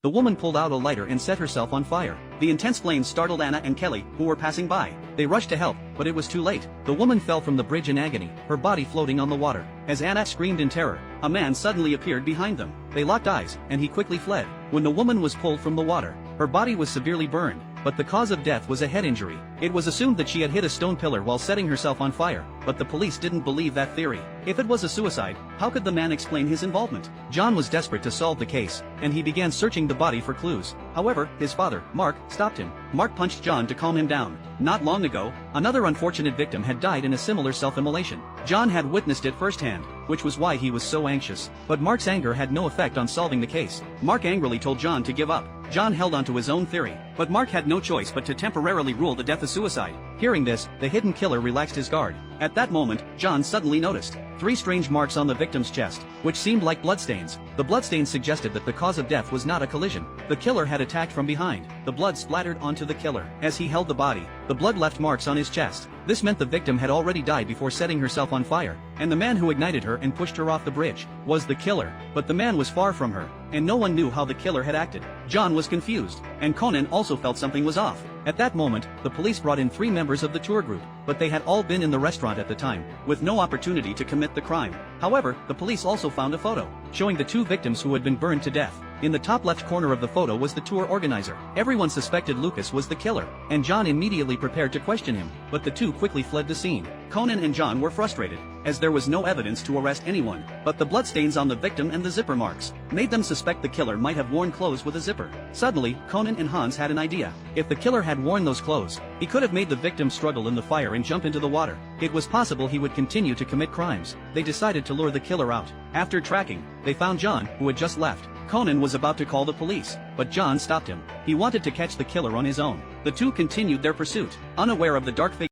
The woman pulled out a lighter and set herself on fire. The intense flames startled Anna and Kelly, who were passing by. They rushed to help, but it was too late. The woman fell from the bridge in agony, her body floating on the water. As Anna screamed in terror, a man suddenly appeared behind them. They locked eyes, and he quickly fled. When the woman was pulled from the water, her body was severely burned, but the cause of death was a head injury. It was assumed that she had hit a stone pillar while setting herself on fire, but the police didn't believe that theory. If it was a suicide, how could the man explain his involvement? John was desperate to solve the case, and he began searching the body for clues. However, his father, Mark, stopped him. Mark punched John to calm him down. Not long ago, another unfortunate victim had died in a similar self-immolation. John had witnessed it firsthand, which was why he was so anxious. But Mark's anger had no effect on solving the case. Mark angrily told John to give up. John held on to his own theory, but Mark had no choice but to temporarily rule the death as suicide. Hearing this, the hidden killer relaxed his guard. At that moment, John suddenly noticed 3 strange marks on the victim's chest, which seemed like bloodstains. The bloodstains suggested that the cause of death was not a collision. The killer had attacked from behind. The blood splattered onto the killer. As he held the body, the blood left marks on his chest. This meant the victim had already died before setting herself on fire, and the man who ignited her and pushed her off the bridge was the killer. But the man was far from her, and no one knew how the killer had acted. John was confused, and Conan also felt something was off. At that moment, the police brought in 3 members of the tour group, but they had all been in the restaurant at the time, with no opportunity to commit the crime. However, the police also found a photo, showing the 2 victims who had been burned to death. In the top left corner of the photo was the tour organizer. Everyone suspected Lucas was the killer, and John immediately prepared to question him, but the 2 quickly fled the scene. Conan and John were frustrated, as there was no evidence to arrest anyone, but the bloodstains on the victim and the zipper marks made them suspect the killer might have worn clothes with a zipper. Suddenly, Conan and Hans had an idea. If the killer had worn those clothes, he could have made the victim struggle in the fire and jump into the water. It was possible he would continue to commit crimes. They decided to lure the killer out. After tracking, they found John, who had just left. Conan was about to call the police, but John stopped him. He wanted to catch the killer on his own. The 2 continued their pursuit, unaware of the dark figure